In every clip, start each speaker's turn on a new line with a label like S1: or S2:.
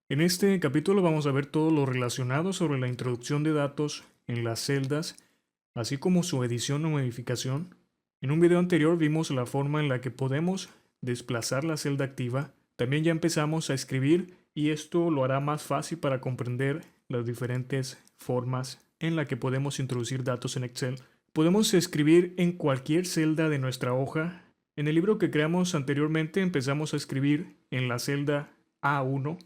S1: En este capítulo vamos a ver todo lo relacionado sobre la introducción de datos en las celdas, así como su edición o modificación. En un video anterior vimos la forma en la que podemos desplazar la celda activa. También ya empezamos a escribir y esto lo hará más fácil para comprender las diferentes formas en la que podemos introducir datos en Excel. Podemos escribir en cualquier celda de nuestra hoja. En el libro que creamos anteriormente empezamos a escribir en la celda A1,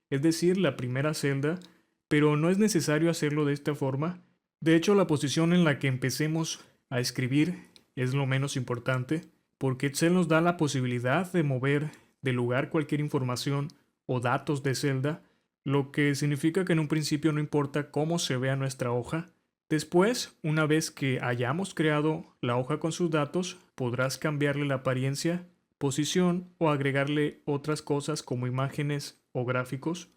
S1: es decir, la primera celda, pero no es necesario hacerlo de esta forma. De hecho, la posición en la que empecemos a escribir es lo menos importante, porque Excel nos da la posibilidad de mover de lugar cualquier información o datos de celda, lo que significa que en un principio no importa cómo se vea nuestra hoja. Después, una vez que hayamos creado la hoja con sus datos, podrás cambiarle la apariencia, posición o agregarle otras cosas como imágenes o gráficos.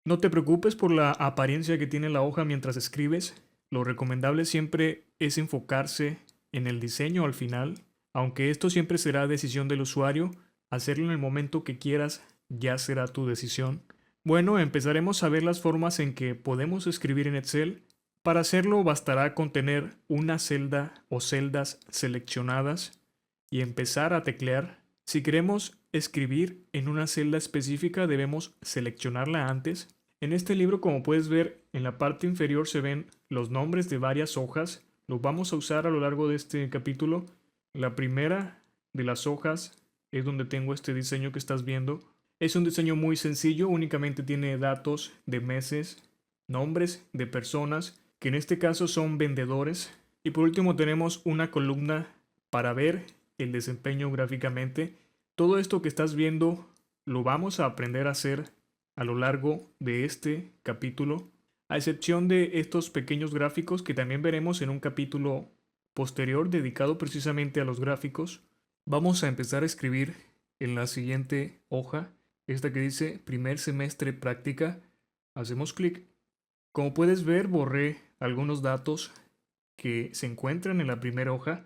S1: No te preocupes por la apariencia que tiene la hoja mientras escribes. Lo recomendable siempre es enfocarse en el diseño al final, aunque esto siempre será decisión del usuario. Hacerlo en el momento que quieras ya será tu decisión. Bueno, empezaremos a ver las formas en que podemos escribir en Excel. Para hacerlo bastará con tener una celda o celdas seleccionadas y empezar a teclear. Si queremos escribir en una celda específica debemos seleccionarla antes. En este libro, como puedes ver, en la parte inferior se ven los nombres de varias hojas. Los vamos a usar a lo largo de este capítulo. La primera de las hojas es donde tengo este diseño que estás viendo. Es un diseño muy sencillo, únicamente tiene datos de meses, nombres de personas, que en este caso son vendedores. Y por último tenemos una columna para ver el desempeño gráficamente. Todo esto que estás viendo lo vamos a aprender a hacer a lo largo de este capítulo, a excepción de estos pequeños gráficos que también veremos en un capítulo posterior dedicado precisamente a los gráficos. Vamos a empezar a escribir en la siguiente hoja, esta que dice primer semestre práctica. Hacemos clic. Como puedes ver, borré algunos datos que se encuentran en la primera hoja.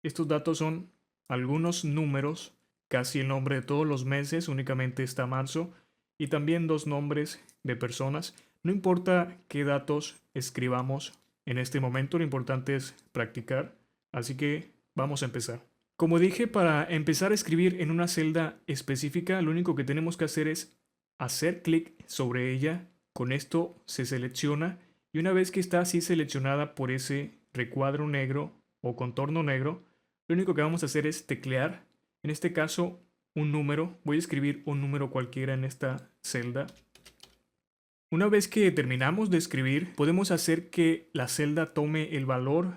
S1: Estos datos son algunos números, casi el nombre de todos los meses, únicamente está marzo, y también dos nombres de personas. No importa qué datos escribamos en este momento, lo importante es practicar, así que vamos a empezar. Como dije, para empezar a escribir en una celda específica, lo único que tenemos que hacer es hacer clic sobre ella. Con esto se selecciona y una vez que está así seleccionada por ese recuadro negro o contorno negro, lo único que vamos a hacer es teclear, en este caso un número. Voy a escribir un número cualquiera en esta celda. Una vez que terminamos de escribir, podemos hacer que la celda tome el valor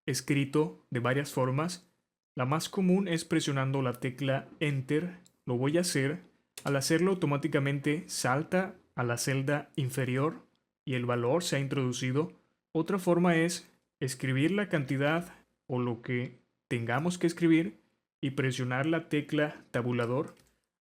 S1: escrito de varias formas. La más común es presionando la tecla Enter. Lo voy a hacer. Al hacerlo, automáticamente salta a la celda inferior y el valor se ha introducido. Otra forma es escribir la cantidad o lo que tengamos que escribir y presionar la tecla tabulador.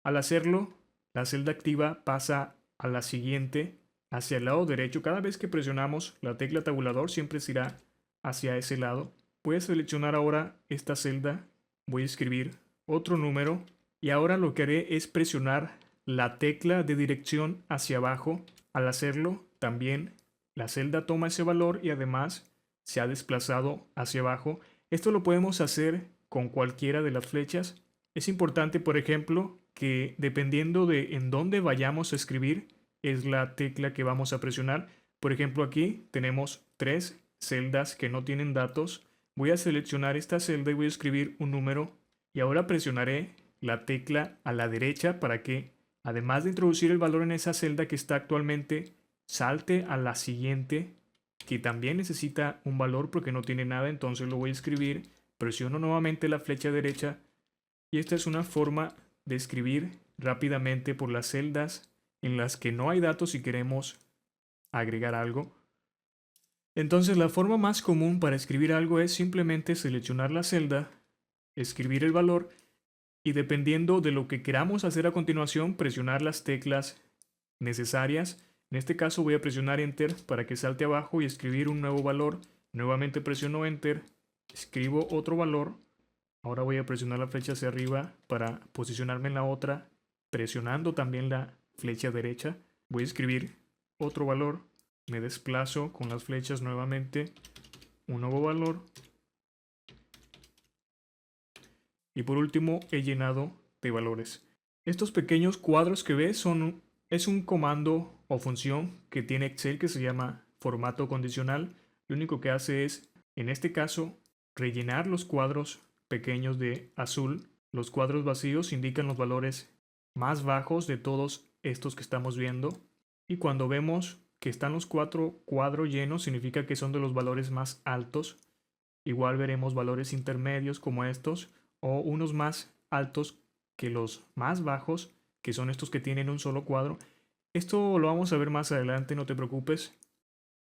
S1: Al hacerlo, la celda activa pasa a la siguiente hacia el lado derecho. Cada vez que presionamos la tecla tabulador siempre se irá hacia ese lado. Voy a seleccionar ahora esta celda, voy a escribir otro número y ahora lo que haré es presionar la tecla de dirección hacia abajo. Al hacerlo, también la celda toma ese valor y además se ha desplazado hacia abajo. Esto lo podemos hacer con cualquiera de las flechas. Es importante, por ejemplo, que dependiendo de en dónde vayamos a escribir, es la tecla que vamos a presionar. Por ejemplo, aquí tenemos tres celdas que no tienen datos. Voy a seleccionar esta celda y voy a escribir un número y ahora presionaré la tecla a la derecha para que, además de introducir el valor en esa celda que está actualmente, salte a la siguiente que también necesita un valor porque no tiene nada. Entonces lo voy a escribir, presiono nuevamente la flecha derecha y esta es una forma de escribir rápidamente por las celdas en las que no hay datos y queremos agregar algo. Entonces la forma más común para escribir algo es simplemente seleccionar la celda, escribir el valor y dependiendo de lo que queramos hacer a continuación, presionar las teclas necesarias. En este caso voy a presionar Enter para que salte abajo y escribir un nuevo valor. Nuevamente presiono Enter, escribo otro valor. Ahora voy a presionar la flecha hacia arriba para posicionarme en la otra, presionando también la flecha derecha. Voy a escribir otro valor. Me desplazo con las flechas nuevamente. Un nuevo valor. Y por último he llenado de valores. Estos pequeños cuadros que ves es un comando o función que tiene Excel que se llama formato condicional. Lo único que hace es, en este caso, rellenar los cuadros pequeños de azul. Los cuadros vacíos indican los valores más bajos de todos estos que estamos viendo. Y cuando vemos que están los 4 cuadros llenos, significa que son de los valores más altos. Igual veremos valores intermedios como estos, o unos más altos que los más bajos, que son estos que tienen un solo cuadro. Esto lo vamos a ver más adelante, no te preocupes.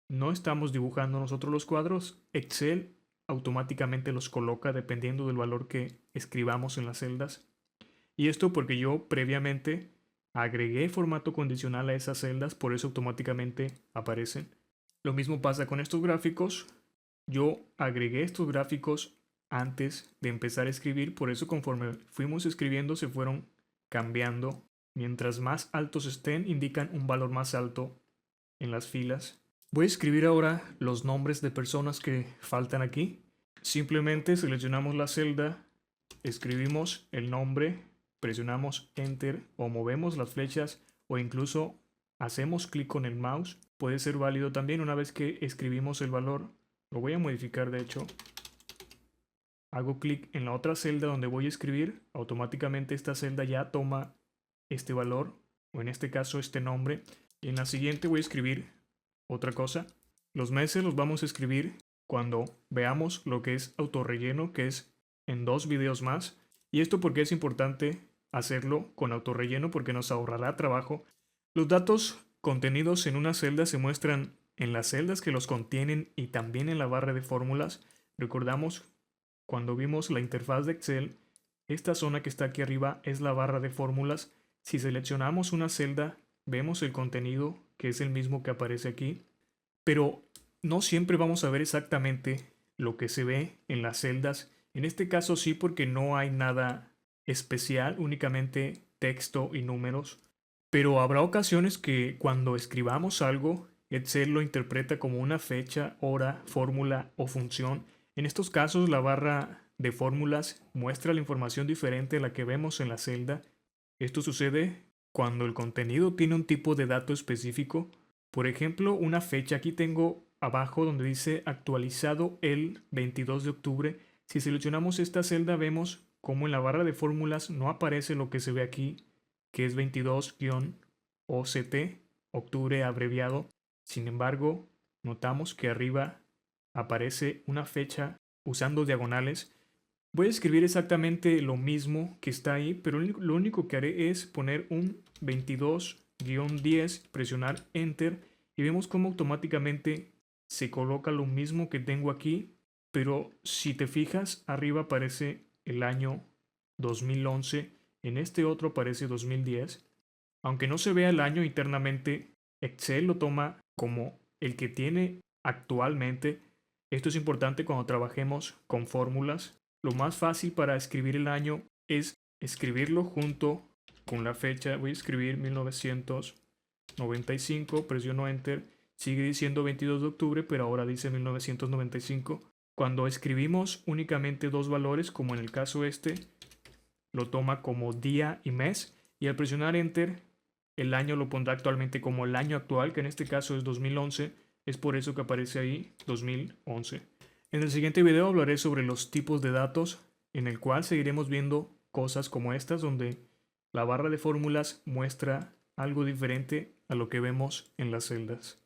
S1: No estamos dibujando nosotros los cuadros. Excel automáticamente los coloca dependiendo del valor que escribamos en las celdas. Y esto porque yo previamente agregué formato condicional a esas celdas, por eso automáticamente aparecen. Lo mismo pasa con estos gráficos. Yo agregué estos gráficos antes de empezar a escribir, por eso conforme fuimos escribiendo se fueron cambiando. Mientras más altos estén, indican un valor más alto en las filas. Voy a escribir ahora los nombres de personas que faltan aquí. Simplemente seleccionamos la celda, escribimos el nombre, presionamos Enter o movemos las flechas o incluso hacemos clic con el mouse. Puede ser válido también una vez que escribimos el valor. Lo voy a modificar de hecho. Hago clic en la otra celda donde voy a escribir. Automáticamente esta celda ya toma este valor, o en este caso este nombre. Y en la siguiente voy a escribir otra cosa. Los meses los vamos a escribir cuando veamos lo que es autorrelleno, que es en 2 videos más. Y esto porque es importante hacerlo con autorrelleno porque nos ahorrará trabajo. Los datos contenidos en una celda se muestran en las celdas que los contienen y también en la barra de fórmulas. Recordamos cuando vimos la interfaz de Excel, esta zona que está aquí arriba es la barra de fórmulas. Si seleccionamos una celda, vemos el contenido, que es el mismo que aparece aquí. Pero no siempre vamos a ver exactamente lo que se ve en las celdas. En este caso sí, porque no hay nada especial, únicamente texto y números. Pero habrá ocasiones que cuando escribamos algo, Excel lo interpreta como una fecha, hora, fórmula o función. En estos casos, la barra de fórmulas muestra la información diferente a la que vemos en la celda. Esto sucede cuando el contenido tiene un tipo de dato específico. Por ejemplo, una fecha. Aquí tengo abajo donde dice actualizado el 22 de octubre. Si seleccionamos esta celda, vemos como en la barra de fórmulas no aparece lo que se ve aquí, que es 22-OCT, octubre abreviado. Sin embargo, notamos que arriba aparece una fecha usando diagonales. Voy a escribir exactamente lo mismo que está ahí, pero lo único que haré es poner un 22-10, presionar Enter y vemos cómo automáticamente se coloca lo mismo que tengo aquí, pero si te fijas, arriba aparece el año 2011, en este otro aparece 2010. Aunque no se vea el año internamente, Excel lo toma como el que tiene actualmente. Esto es importante cuando trabajemos con fórmulas. Lo más fácil para escribir el año es escribirlo junto con la fecha. Voy a escribir 1995, presiono Enter. Sigue diciendo 22 de octubre, pero ahora dice 1995. Cuando escribimos únicamente 2 valores, como en el caso este, lo toma como día y mes. Y al presionar Enter, el año lo pondrá actualmente como el año actual, que en este caso es 2011. Es por eso que aparece ahí 2011. En el siguiente video hablaré sobre los tipos de datos, en el cual seguiremos viendo cosas como estas, donde la barra de fórmulas muestra algo diferente a lo que vemos en las celdas.